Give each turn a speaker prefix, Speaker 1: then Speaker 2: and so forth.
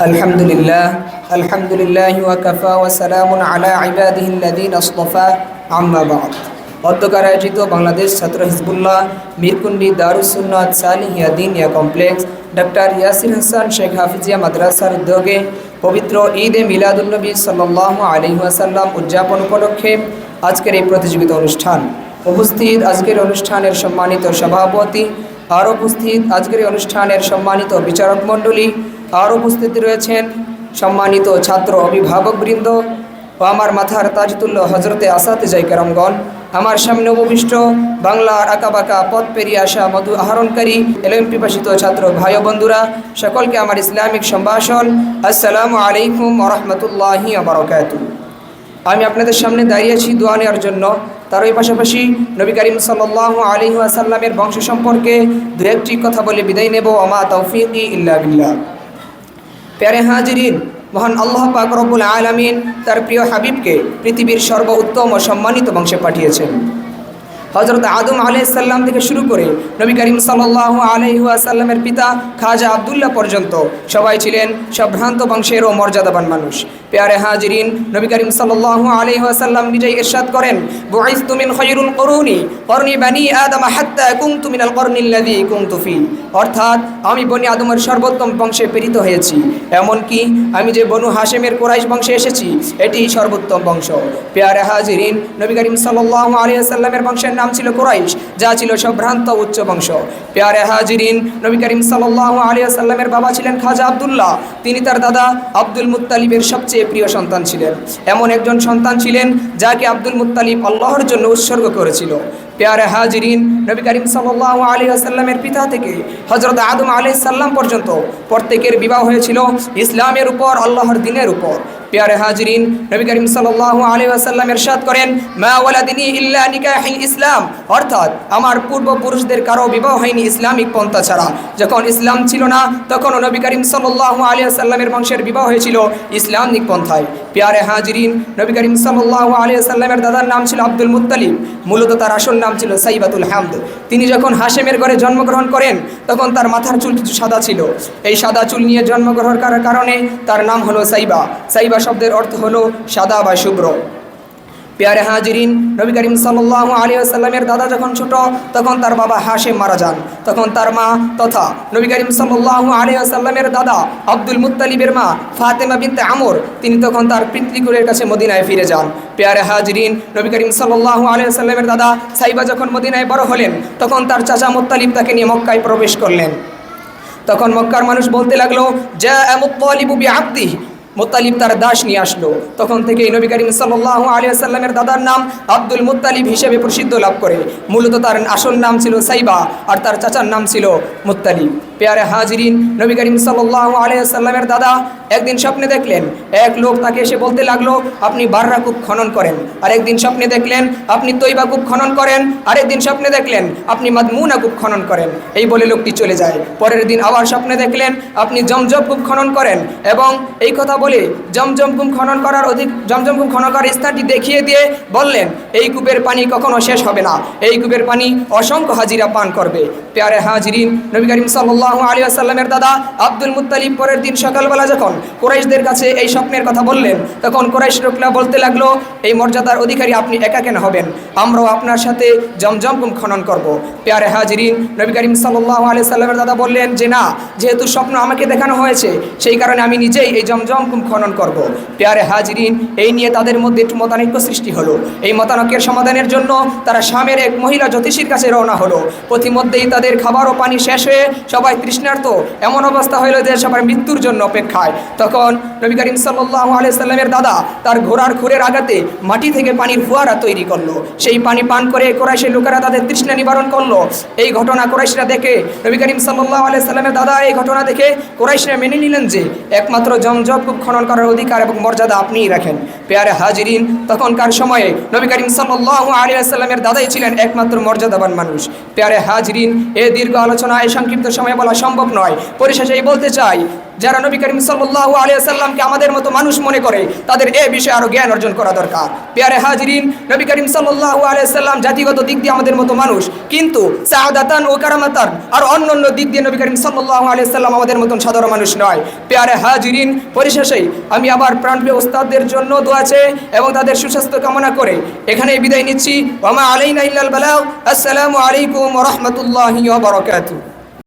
Speaker 1: আলহামদুলিল্লাহ ওয়া কাফা ওয়া সালামুন আলা ইবাদিহিল্লাযীনা ইসতাফা আম্মা বা'দ। অধ্যকার আয়োজিত বাংলাদেশ ছাত্র হিজবুল্লাহ মিরকুন্ডি দারুস সুন্নাত সালিহিয়া দিনিয়া কমপ্লেক্স ডক্টর ইয়াসির হাসান শেখ হাফিজিয়া মাদ্রাসার উদ্যোগে পবিত্র ঈদে মিলাদুন্নবী সাল্লাল্লাহু আলাইহি ওয়াসাল্লাম উদযাপন উপলক্ষে আজকের এই প্রতিযোগিতা অনুষ্ঠান। উপস্থিত আজকের অনুষ্ঠানের সম্মানিত সভাপতি, আর উপস্থিত আজকের অনুষ্ঠানের সম্মানিত বিচারক মণ্ডলী, আর উপস্থিত রয়েছেন সম্মানিত ছাত্র অভিভাবকবৃন্দ ও আমার মাথার তাজতুল্য হজরতে আসাতিজায়ে কেরামগণ, আমার সামনে উপবিষ্ট বাংলার আঁকাবাঁকা পথ পেরিয়ে আসা মধু আহরণকারী এলএম পিপাসিত ছাত্র ভাই বন্ধুরা, সকলকে আমার ইসলামিক সম্ভাষণ আসসালামু আলাইকুম ওয়া রাহমাতুল্লাহি ওয়া বারাকাতুহু। আমি আপনাদের সামনে দাঁড়িয়েছি দোয়া নেওয়ার জন্য। তারই পাশাপাশি নবী করিম সাল্লাল্লাহু আলাইহি ওয়াসাল্লামের বংশ সম্পর্কে দু একটি কথা বলে বিদায় নেব। ওমা তাওফীকি ইল্লা বিল্লাহ। প্যারে হাজিরিন, মহান আল্লাহ পাক রব্বুল আলামিন তার প্রিয় হাবিবকে পৃথিবীর সর্বোত্তম ও সম্মানিত বংশে পাঠিয়েছেন। হযরত আদম আলাইহিস সালাম থেকে শুরু করে নবী করিম সাল্লাল্লাহু আলাইহি ওয়াসাল্লামের পিতা খাজা আব্দুল্লাহ পর্যন্ত সবাই ছিলেন সম্ভ্রান্ত বংশের ও মর্যাদাবান মানুষ। প্যারে হাজিরিন, নবী করিম সাল্লাল্লাহু আলাইহি ওয়াসাল্লাম নিজেই ইরশাদ করেন, বুইসতু মিন খায়রুল কুরুনি করনি বানি আদম হাত্তা কুনতু মিনাল করনিল্লাযী কুনতু ফি। অর্থাৎ আমি বনি আদমের সর্বোত্তম বংশে প্রেরিত হয়েছি, এমনকি আমি যে বনু হাশেমের কুরাইশ বংশে এসেছি এটি সর্বোত্তম বংশ। প্যারে হাজিরিন, নবী করিম সাল্লাল্লাহু আলাইহি ওয়াসাল্লামের বংশের নাম ছিল কুরাইশ, যা ছিল সম্ভ্রান্ত উচ্চ বংশ। প্যারে হাজিরিন, নবী করিম সাল্লাল্লাহু আলাইহি ওয়াসাল্লামের বাবা ছিলেন খাজা আব্দুল্লাহ। তিনি তার দাদা আব্দুল মুত্তালিবের সবচেয়ে প্রিয় সন্তান ছিলেন। এমন একজন সন্তান ছিলেন যাকে আব্দুল মুত্তালিব আল্লাহর জন্য উৎসর্গ করেছিল। প্যারে হাজিরিন, নবী করিম সাল্লাল্লাহু আলাইহি ওয়াসাল্লামের পিতা থেকে হযরত আদম আলাইহিস সালাম পর্যন্ত প্রত্যেকের বিবাহ হয়েছিল ইসলামের উপর, আল্লাহর দ্বীনের উপর। প্যারে হাজিরিন, নবী করিম সাল্লাল্লাহু আলাইহি ওয়াসাল্লাম ইরশাদ করেন, মা ওয়ালাদিনী ইল্লা নিকাহুল ইসলাম। অর্থাৎ আমার পূর্বপুরুষদের কারো বিবাহ হয়নি ইসলামিক পন্থা ছাড়া। যখন ইসলাম ছিল না তখন নবী করিম সাল্লাল্লাহু আলাইহি ওয়াসাল্লামের বংশের বিবাহ হয়েছিল ইসলামিক পন্থায়। প্যারে হাজিরিন, নবী করিম সাল্লাল্লাহু আলাইহি ওয়াসাল্লামের দাদার নাম ছিল আব্দুল মুত্তালিব, মূলত তার আসল নাম ছিল সাইবাতুল হামদ। তিনি যখন হাশেমের ঘরে জন্মগ্রহণ করেন তখন তার মাথার চুল কিছু সাদা ছিল। এই সাদা চুল নিয়ে জন্মগ্রহণ করার কারণে তার নাম হলো সাইবা। সাইবা শব্দের অর্থ হলো সাদা বা শুভ্র। প্যারে হাজিরিন, নবী করিম সাল্লাল্লাহু আলাইহি ওয়াসাল্লামের দাদা যখন ছোট তখন তার বাবা হাশেম মারা যান। তখন তার মা তথা নবী করিম সাল্লাল্লাহু আলাইহি ওয়াসাল্লামের দাদা আব্দুল মুত্তালিবের মা ফাতেমা বিনতে আমর তিনি তখন তার পিতৃকুলের কাছে মদিনায় ফিরে যান। প্যারে হাজিরিন, নবী করিম সাল্লাল্লাহু আলাইহি ওয়াসাল্লামের দাদা সাইবা যখন মদিনায় বড় হলেন তখন তার চাচা মুত্তালিব তাকে নিয়ে মক্কায় প্রবেশ করলেন। তখন মক্কার মানুষ বলতে লাগলো, জা মুত্তালিবু বিআবদিহি, মুত্তালিব তার দাস নিয়ে আসলো। তখন থেকে নবী করিম সাল্লাল্লাহু আলাইহি ওয়াসাল্লামের দাদার নাম আব্দুল মুত্তালিব হিসেবে প্রসিদ্ধ লাভ করে। মূলত তার আসল নাম ছিল সাইবা আর তার চাচার নাম ছিল মুত্তালিব। প্যারে হাজিরিন, নবী করিম সাল্লাল্লাহু আলাইহি ওয়াসাল্লামের দাদা একদিন স্বপ্নে দেখলেন এক লোক তাকে এসে বলতে লাগলো, আপনি বাররা কূপ খনন করেন। আরেকদিন স্বপ্নে দেখলেন আপনি তৈবা কূপ খনন করেন। আরেকদিন স্বপ্নে দেখলেন আপনি মাদমুনা কূপ খনন করেন। এই বলে লোকটি চলে যায়। পরের দিন আবার স্বপ্নে দেখলেন আপনি জমজম কূপ খনন করেন এবং এই কথা বলে জমজম কূপ খনন করার স্থানটি দেখিয়ে দিয়ে বললেন, এই কূপের পানি কখনো শেষ হবে না, এই কূপের পানি অসংখ্য হাজিরা পান করবে। প্যারে হাজিরিন, নবী করিম সাল্লাল্লাহু আলাইহি ওয়াসাল্লামের দাদা আব্দুল মুত্তালিব পরের দিন সকালবেলা যখন কুরাইশদের কাছে এই স্বপ্নের কথা বললেন তখন কুরাইশ লোকরা বলতে লাগলো, এই মর্যাদার অধিকারী আপনি একা কেন হবেন, আমরাও আপনার সাথে জমজম কূপ খনন করব। প্যারে হাজিরিন, নবী করিম সাল্লাল্লাহু আলাইহি ওয়াসাল্লামের দাদা বললেন যে না, যেহেতু স্বপ্ন আমাকে দেখানো হয়েছে সেই কারণে আমি নিজেই এই জমজম কূপ খনন করব। প্যারে হাজিরিন, এই নিয়ে তাদের মধ্যে একটু মতানৈক্য সৃষ্টি হলো। এই মতানৈক্যের সমাধানের জন্য তারা শামের এক মহিলা জ্যোতিষীর কাছে রওনা হলো। পথিমধ্যেই তাদের খাবার ও পানি শেষ হয়ে সবাই তৃষ্ণার্ত, এমন অবস্থা হইল যে সবার মৃত্যুর জন্য অপেক্ষায়। তখন নবী করিম সাল্লাল্লাহু আলাইহি ওয়াসাল্লামের দাদা তার ঘোড়ার খুরের আঘাতে মাটি থেকে পানির ফোয়ারা তৈরি করলো। সেই পানি পান করে কুরাইশের লোকেরা তাদের তৃষ্ণা নিবারণ করলো। এই ঘটনা কুরাইশরা দেখে নবী করিম সাল্লাল্লাহু আলাইহি ওয়াসাল্লামের দাদা এই ঘটনা দেখে কুরাইশরা মেনে নিলেন যে একমাত্র জমজম কূপ খনন করার অধিকার এবং মর্যাদা আপনিই রাখেন। প্যারে হাজিরিন, তখনকার সময়ে নবী করিম সাল্লাল্লাহু আলাইহি ওয়াসাল্লামের দাদাই ছিলেন একমাত্র মর্যাদাবান মানুষ। প্যারে হাজিরিন, এই দীর্ঘ আলোচনা এই সংক্ষিপ্ত সময়ে বলা বলা সম্ভব নয়। পরিশেষে এই বলতে চাই, যারা নবী করিম সাল্লাল্লাহু আলাইহি ওয়াসাল্লামকে আমাদের মতো মানুষ মনে করে তাদের এই বিষয়ে আরো জ্ঞান অর্জন করা দরকার। প্রিয় হাজিরিন, নবী করিম সাল্লাল্লাহু আলাইহি ওয়াসাল্লাম জাতিগত দিক দিয়ে আমাদের মতো মানুষ, কিন্তু সাআদাতান ও কারামাতান আর অন্যান্য দিক দিয়ে নবী করিম সাল্লাল্লাহু আলাইহি ওয়াসাল্লাম আমাদের মতন সাধারণ মানুষ নয়। প্রিয় হাজিরিন, পরিশেষে আমি আবার প্রাণপ্রিয় উস্তাদদের জন্য দোয়া চেয়ে এবং তাদের সুস্বাস্থ্য কামনা করে এখানেই বিদায় নিচ্ছি। ওয়া মা আলাইনা ইল্লাল বালাগ। আসসালামু আলাইকুম ওয়া রাহমাতুল্লাহি ওয়া বারাকাতুহু।